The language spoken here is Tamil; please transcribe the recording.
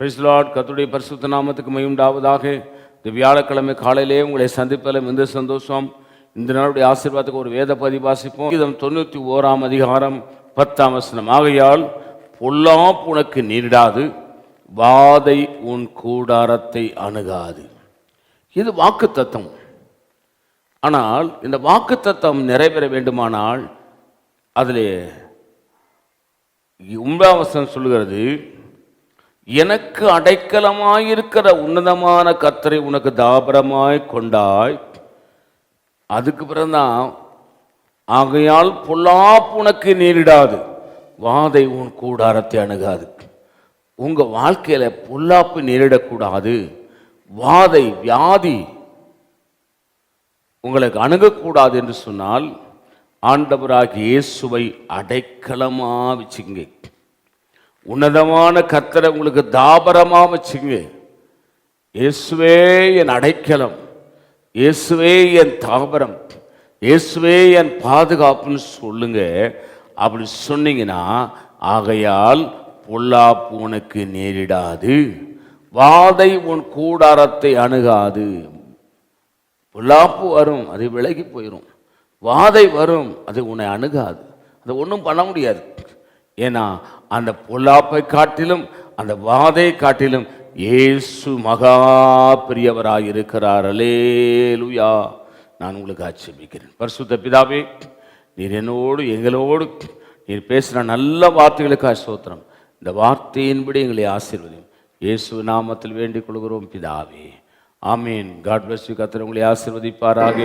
Price Lord. கர்த்தருடைய பரிசுத்த நாமத்துக்கு மகிமை உண்டாவதாக. இந்த வியாழக்கிழமை காலையிலே உங்களை சந்திப்பதில் மிகுந்த சந்தோஷம். இந்த நாளுடைய ஆசீர்வாதத்துக்கு ஒரு வேத பதிவாசிப்போம். 91 அதிகாரம் 10 வசனம். ஆகையால் பொல்லாப்பு உனக்கு நேரிடாது, வாதை உன் கூடாரத்தை அணுகாது. இது வாக்குத்தத்தம். ஆனால் இந்த வாக்குத்தத்தம் நிறைவேற வேண்டுமானால் அதிலே 9 வசனம் சொல்லுகிறது, எனக்கு அடைக்கலமாயிருக்கிற உன்னதமான கர்த்தரை உனக்கு தாபரமாய் கொண்டாய். அதுக்கு பிறகுதான், ஆகையால் பொல்லாப்பு உனக்கு நேரிடாது, வாதை உன் கூடாரத்தை அணுகாது. உங்க வாழ்க்கையில பொல்லாப்பு நேரிடக்கூடாது, வாதை வியாதி உங்களுக்கு அணுகக்கூடாது என்று சொன்னால் ஆண்டவராகிய இயேசுவை அடைக்கலமா வச்சுங்க. உன்னதமான கர்த்தரை உங்களுக்கு தாபரமா வச்சுங்க. இயேசுவே என் அடைக்கலம், இயேசுவே என் தாபரம், இயேசுவே என் பாதுகாப்புன்னு சொல்லுங்க. அப்படி சொன்னீங்கன்னா, ஆகையால் பொல்லாப்பு உனக்கு நேரிடாது, வாதை உன் கூடாரத்தை அணுகாது. பொல்லாப்பு வரும், அது விலகி போயிடும். வாதை வரும், அது உன்னை அணுகாது. அதை ஒன்றும் பண்ண முடியாது. ஏன்னா அந்த பொல்லாப்பை காட்டிலும் அந்த வாதையை காட்டிலும் இயேசு மகா பெரியவராக இருக்கிறார். அல்லேலூயா. நான் உங்களுக்கு ஆட்சேபிக்கிறேன். பரிசுத்த பிதாவே, நீர் என்னோடு எங்களோடு நீர் பேசுகிற நல்ல வார்த்தைகளுக்காக ஸ்தோத்திரம். இந்த வார்த்தையின்படி எங்களை ஆசீர்வதியும். இயேசு நாமத்தில் வேண்டிக் கொள்கிறோம் பிதாவே, ஆமீன். God bless you. கர்த்தர் உங்களை ஆசீர்வதிப்பாராக.